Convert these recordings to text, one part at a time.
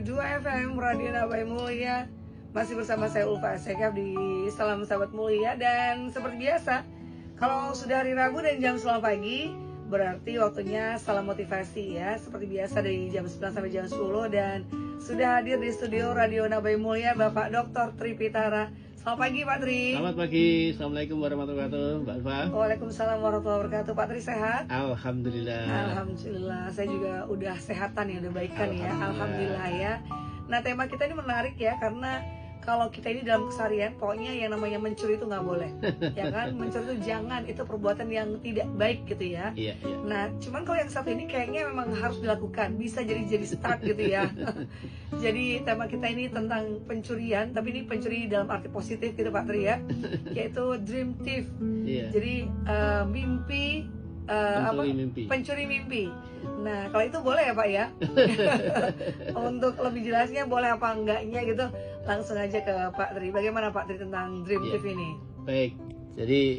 102 FM Radio Nabai Mulia. Masih bersama saya Ulfa Asyikaf di Salam Sahabat Mulia. Dan seperti biasa, kalau sudah hari Rabu dan jam 9 pagi, berarti waktunya salam motivasi ya. Seperti biasa dari jam 9 sampai jam 10. Dan sudah hadir di studio Radio Nabai Mulia Bapak Dr. Tripitara. Selamat pagi Pak Tri. Selamat pagi, Assalamualaikum warahmatullahi wabarakatuh, Mbak Ulfa. Waalaikumsalam warahmatullahi wabarakatuh. Pak Tri sehat? Alhamdulillah. Alhamdulillah, saya juga udah sehatan ya, udah baikan ya. Alhamdulillah ya. Nah, tema kita ini menarik ya, karena kalau kita ini dalam keseharian, pokoknya yang namanya mencuri itu nggak boleh, ya kan? Mencuri itu jangan, itu perbuatan yang tidak baik gitu ya. Iya. Nah, cuman kalau yang satu ini kayaknya memang harus dilakukan, bisa jadi start gitu ya. Jadi tema kita ini tentang pencurian, tapi ini pencuri dalam arti positif gitu Pak Tri ya, yaitu dream thief. Iya. Jadi mimpi. Pencuri mimpi. Nah, kalau itu boleh ya Pak ya. Untuk lebih jelasnya boleh apa enggaknya gitu, langsung aja ke Pak Tri. Bagaimana Pak Tri tentang dream thief ini? Baik, jadi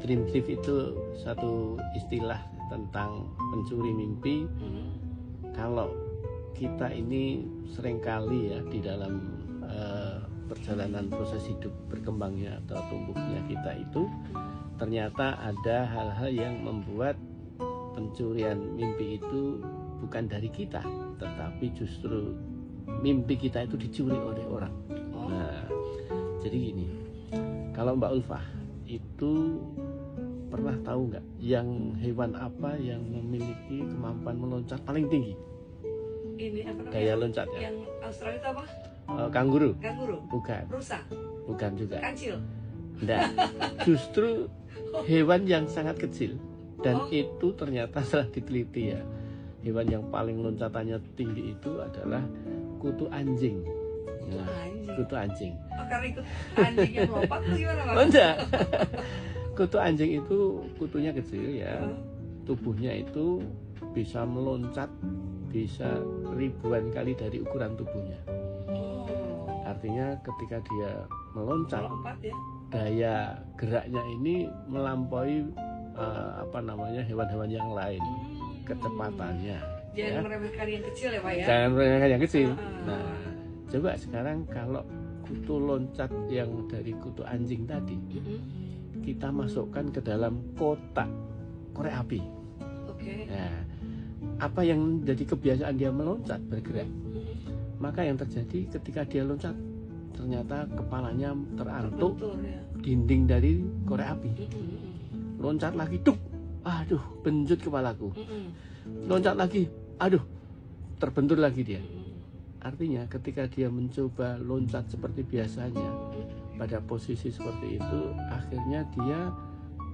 dream thief itu satu istilah tentang pencuri mimpi. Kalau kita ini seringkali ya di dalam perjalanan proses hidup berkembangnya atau tumbuhnya kita itu, ternyata ada hal-hal yang membuat pencurian mimpi itu bukan dari kita, tetapi justru mimpi kita itu dicuri oleh orang. Nah, jadi gini, kalau Mbak Ulfa itu pernah tahu nggak yang hewan apa yang memiliki kemampuan meloncat paling tinggi? Ini apa namanya? Daya loncatnya. Yang Australia itu apa? Kanguru. Kanguru. Bukan. Rusa. Bukan juga. Kancil. Nah, justru hewan yang sangat kecil, dan itu ternyata setelah diteliti ya, hewan yang paling loncatannya tinggi itu adalah kutu anjing. Nah, kutu anjing. Oh, karena ikut anjing yang lompat tuh gimana Pak? Oh, enggak. Kutu anjing itu kutunya kecil ya, tubuhnya itu bisa meloncat bisa ribuan kali dari ukuran tubuhnya. Artinya ketika dia meloncat, ya? Daya geraknya ini melampaui hewan-hewan yang lain, kecepatannya. Jangan meremehkan yang kecil ya Pak ya. Jangan meremehkan yang kecil. Nah, coba sekarang kalau kutu loncat yang dari kutu anjing tadi, kita masukkan ke dalam kotak korek api. Nah, apa yang jadi kebiasaan dia meloncat, bergerak, maka yang terjadi ketika dia loncat, ternyata kepalanya terantuk dinding dari korek api. Loncat lagi, duk, aduh, benjut kepalaku. Loncat lagi, aduh, terbentur lagi dia. Artinya ketika dia mencoba loncat seperti biasanya, pada posisi seperti itu, akhirnya dia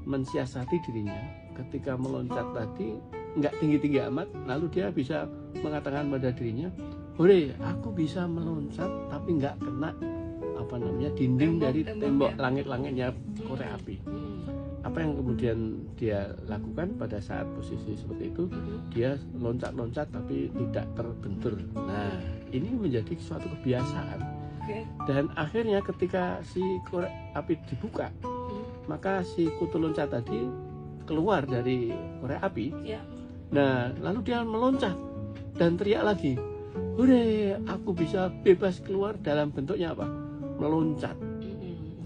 mensiasati dirinya. Ketika meloncat tadi nggak tinggi-tinggi amat, lalu dia bisa mengatakan pada dirinya, "Hore, aku bisa meloncat tapi nggak kena dinding dari tembok langit-langitnya korek api." Apa yang kemudian dia lakukan pada saat posisi seperti itu? Dia loncat-loncat tapi tidak terbentur. Nah, ini menjadi suatu kebiasaan. Dan akhirnya ketika si korek api dibuka, maka si kutu loncat tadi keluar dari korek api. Nah, lalu dia meloncat dan teriak lagi, "Hore, aku bisa bebas keluar." Dalam bentuknya apa? Meloncat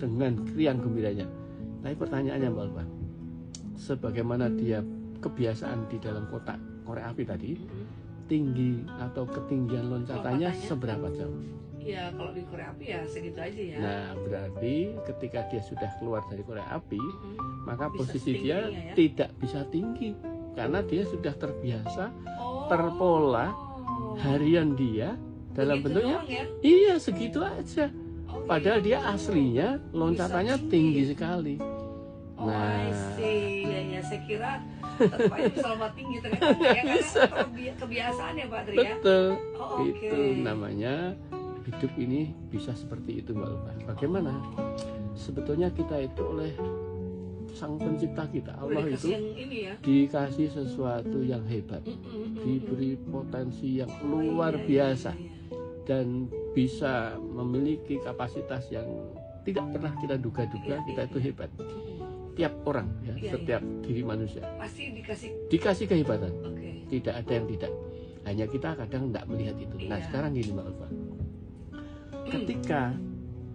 dengan riang gembiranya. Tapi pertanyaannya Mbak Ulfa, sebagaimana dia kebiasaan di dalam kotak korek api tadi, tinggi atau ketinggian loncatannya seberapa jauh? Ya, kalau di korek api ya segitu aja ya. Nah, berarti ketika dia sudah keluar dari korek api, maka posisi dia ya? Tidak bisa tinggi, karena dia sudah terbiasa, terpola harian dia dalam begitu bentuknya ya? Iya, segitu aja. Padahal dia aslinya loncatannya tinggi sekali. I see. Ya, saya kira tetap aja bisa lompat tinggi, ternyata ya, karena kebiasaan ya Pak Tri ya. Betul. Itu namanya hidup ini bisa seperti itu Mbak Ulfa. Bagaimana? Sebetulnya kita itu oleh Sang Pencipta kita, Allah itu dikasih sesuatu yang hebat, diberi potensi yang luar biasa, dan bisa memiliki kapasitas yang tidak pernah kita duga-duga. Kita itu hebat. Tiap orang ya, setiap diri manusia pasti dikasih kehebatan. Tidak ada yang tidak. Hanya kita kadang tidak melihat itu. Nah Iya. sekarang gini Mbak Ulfa, ketika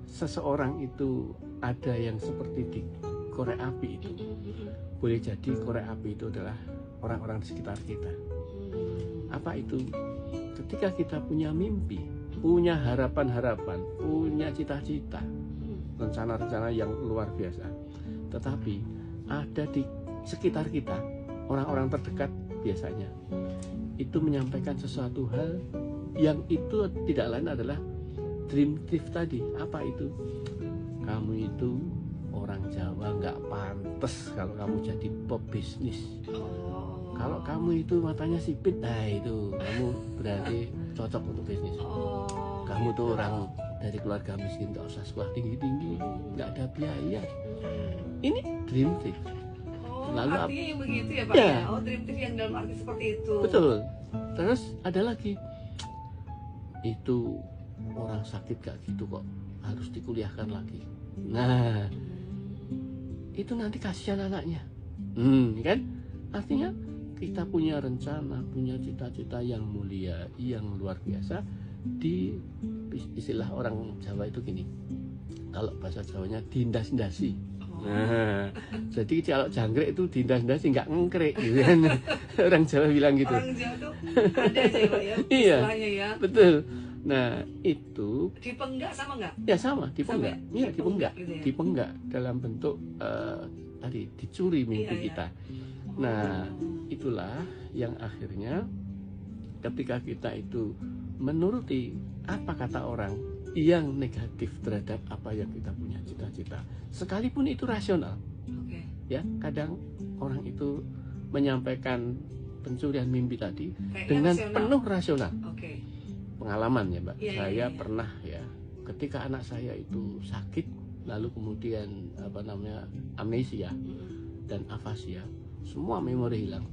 seseorang itu ada yang seperti di korek api itu, boleh jadi korek api itu adalah orang-orang di sekitar kita. Apa itu? Ketika kita punya mimpi, punya harapan-harapan, punya cita-cita, rencana-rencana yang luar biasa, tetapi ada di sekitar kita, orang-orang terdekat biasanya itu menyampaikan sesuatu hal yang itu tidak lain adalah dream thief tadi. Apa itu? Kamu itu orang Jawa nggak pantas kalau kamu jadi pebisnis. Kalau kamu itu matanya sipit, nah itu kamu berarti cocok untuk bisnis. Kamu tuh orang dari keluarga miskin, nggak usah sekolah tinggi-tinggi, nggak ada biaya. Ini dream thief. Lalu artinya yang begitu ya Pak Ya. ya? Oh, dream thief yang dalam arti seperti itu. Betul. Terus ada lagi, itu orang sakit gak gitu kok, harus dikuliahkan lagi. Nah, itu nanti kasihan anaknya. Kan? Artinya kita punya rencana, punya cita-cita yang mulia, yang luar biasa. Di istilah orang Jawa itu gini, kalau bahasa Jawanya dindas-dasi. Nah, jadi kalau jangkrik itu dindas-dasi, nggak ngengkrik gitu kan. Orang Jawa bilang gitu. Orang Jawa tuh ada aja ya Pak ya, Iya. istilahnya ya. Betul. Nah, itu Dipenggak sama nggak? ya sama, dipenggak. Sama, Iya, dipenggak. gitu ya? Dipenggak dalam bentuk tadi dicuri mimpi Iya, iya. kita. Nah, itulah yang akhirnya ketika kita itu menuruti apa kata orang yang negatif terhadap apa yang kita punya cita-cita, sekalipun itu rasional. Oke. Ya, kadang orang itu menyampaikan pencurian mimpi tadi Kayaknya dengan rasional. penuh rasional. Oke. Pengalaman ya Mbak, Iya, saya iya. pernah ya, ketika anak saya itu sakit, lalu kemudian amnesia dan afasia, semua memori hilang.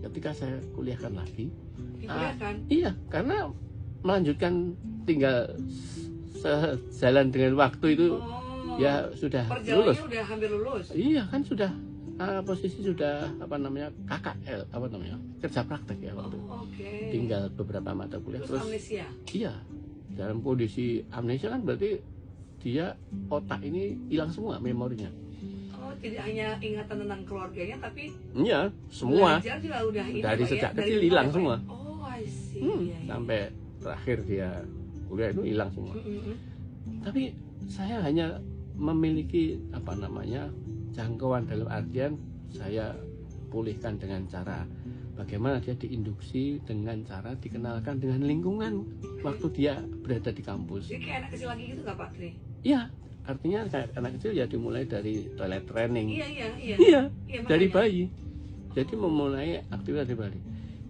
Ketika saya kuliahkan lagi, Dikuliahkan. iya, karena melanjutkan tinggal sejalan dengan waktu itu, Oh. ya sudah Perjalanannya lulus. udah hampir lulus. Iya kan sudah posisi sudah KKL kerja praktek ya waktu. Oke. Tinggal beberapa mata kuliah Terus terus. amnesia. Iya, dalam kondisi amnesia kan berarti dia otak ini hilang semua memorinya. Oh, tidak hanya ingatan tentang keluarganya, tapi Iya, semua belajar juga udah ini dari Pak, ya? sejak Dari kecil nol hilang ya, Pak, semua. ya? Oh, I see. Iya, iya. Sampai terakhir dia kuliah itu hilang semua. Tapi saya hanya memiliki jangkauan dalam artian saya pulihkan dengan cara bagaimana dia diinduksi, dengan cara dikenalkan dengan lingkungan waktu dia berada di kampus. Jadi kayak anak kecil lagi gitu nggak Pak Tri? Iya, artinya kayak anak kecil ya dimulai dari toilet training. Iya, iya, iya. Iya, Iya, dari makanya. bayi. Jadi memulai aktivitas dari bayi.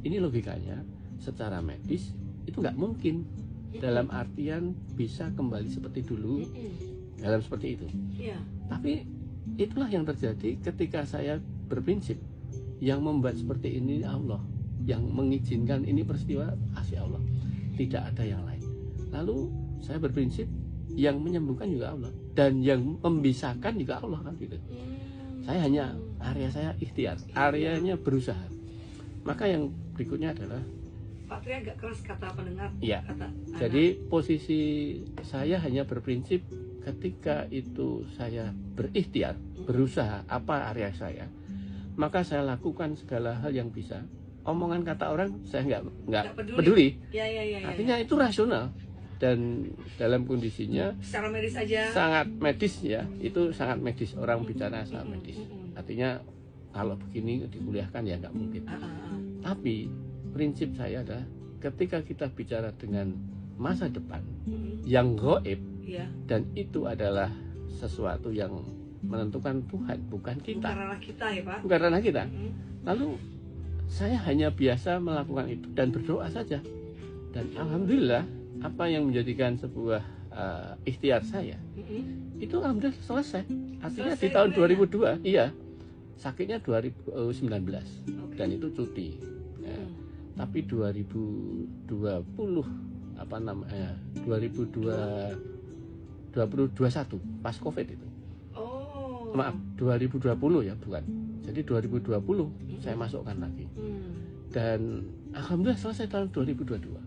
Ini logikanya secara medis itu nggak mungkin dalam artian bisa kembali seperti dulu dalam seperti itu. Iya. Tapi itulah yang terjadi ketika saya berprinsip yang membuat seperti ini Allah, yang mengizinkan ini peristiwa kasih Allah, tidak ada yang lain. Lalu saya berprinsip yang menyembuhkan juga Allah dan yang membisahkan juga Allah kan gitu. Saya hanya area saya ikhtiar, areanya berusaha. Maka yang berikutnya adalah Pak Tri agak keras kata pendengar. Iya. Kata jadi posisi saya hanya berprinsip ketika itu saya berikhtiar, berusaha apa area saya, maka saya lakukan segala hal yang bisa. Omongan kata orang saya nggak peduli. Ya, ya, ya, Artinya itu rasional dan dalam kondisinya secara medis saja. sangat medis ya, itu sangat medis, orang bicara sangat medis. Artinya kalau begini dikuliahkan ya nggak mungkin. Tapi prinsip saya adalah ketika kita bicara dengan masa depan yang gaib, Iya. dan itu adalah sesuatu yang menentukan Tuhan, bukan kita. Bukan ranah kita ya Pak. Bukan ranah kita. Lalu saya hanya biasa melakukan itu dan berdoa saja. Dan alhamdulillah apa yang menjadikan sebuah ikhtiar saya itu alhamdulillah selesai. Artinya Selesai di tahun sebenarnya. 2002, iya, sakitnya 2019 dan itu cuti. Ya. Tapi 2020 2021 pas Covid itu. Oh. Maaf, 2020 ya, bukan. Jadi 2020 saya masukkan lagi. Dan Alhamdulillah selesai tahun 2022.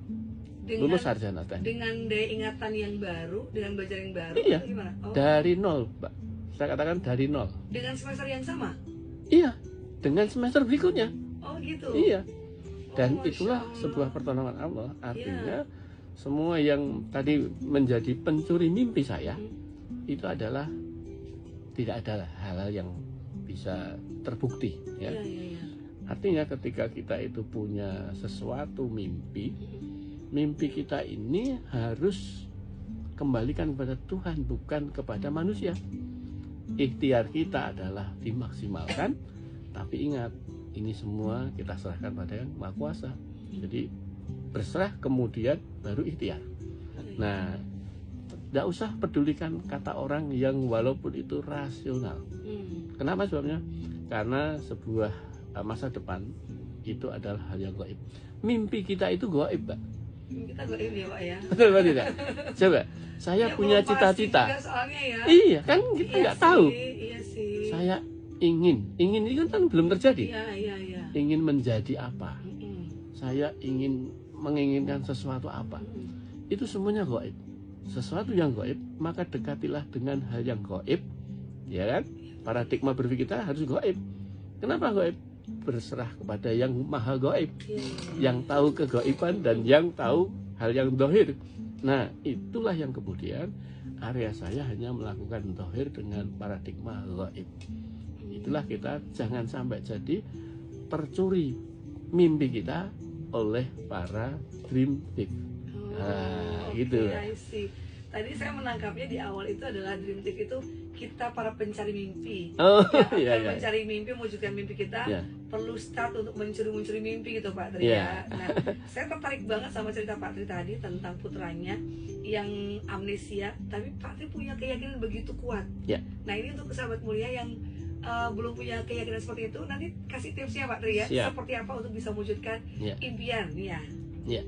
Lulus sarjana teknik. Dengan daya ingatan yang baru, dengan belajar yang baru, Iya. atau gimana? Oh, Dari nol, Mbak. Saya katakan dari nol. dengan semester yang sama? Iya, dengan semester berikutnya. Oh gitu. Iya. Dan Oh, itulah Masya Allah. sebuah pertolongan Allah. Artinya semua yang tadi menjadi pencuri mimpi saya itu adalah tidak ada hal-hal yang bisa terbukti, ya. Iya, iya, iya. Artinya ketika kita itu punya sesuatu mimpi, mimpi kita ini harus kembalikan kepada Tuhan, bukan kepada manusia. Ikhtiar kita adalah dimaksimalkan, tapi ingat, ini semua kita serahkan pada Yang Maha Kuasa. Jadi berserah kemudian baru ikhtiar. Nah, tidak usah pedulikan kata orang yang walaupun itu rasional. Kenapa sebabnya? Karena sebuah masa depan itu adalah hal yang gaib. Mimpi kita itu gaib, Pak. Kita goib ya Pak ya. Betul apa tidak? Coba, saya Ya, punya belum pasti cita-cita. juga soalnya ya. Iya, kan kita Iya nggak tahu. Iya sih. Saya ingin ini kan belum terjadi. Iya, iya, iya. Ingin menjadi apa? Mm-mm. Saya menginginkan sesuatu apa? Mm-mm. Itu semuanya gaib. Sesuatu yang gaib, maka dekatilah dengan hal yang gaib, ya kan? Paradigma berpikir kita harus gaib. Kenapa gaib? Berserah kepada yang maha gaib, Iya, iya. yang tahu kegaiban dan yang tahu hal yang dohir. Nah, itulah yang kemudian area saya hanya melakukan dohir dengan paradigma gaib. Itulah kita jangan sampai jadi tercuri mimpi kita oleh para dream thief. Nah, gitu. I see. Tadi saya menangkapnya di awal itu adalah dream thief itu kita para pencari mimpi. Oh, Yang iya, akan iya. mencari mimpi, mewujudkan mimpi kita, Iya. perlu start untuk mencuri mimpi gitu Pak Tri. Iya. Nah, saya tertarik banget sama cerita Pak Tri tadi tentang putranya yang amnesia, tapi Pak Tri punya keyakinan begitu kuat. Iya. Nah, ini untuk sahabat mulia yang belum punya keyakinan seperti itu, nanti kasih tipsnya Pak Tri ya, Siap. seperti apa untuk bisa mewujudkan Iya. impian ya. Ya,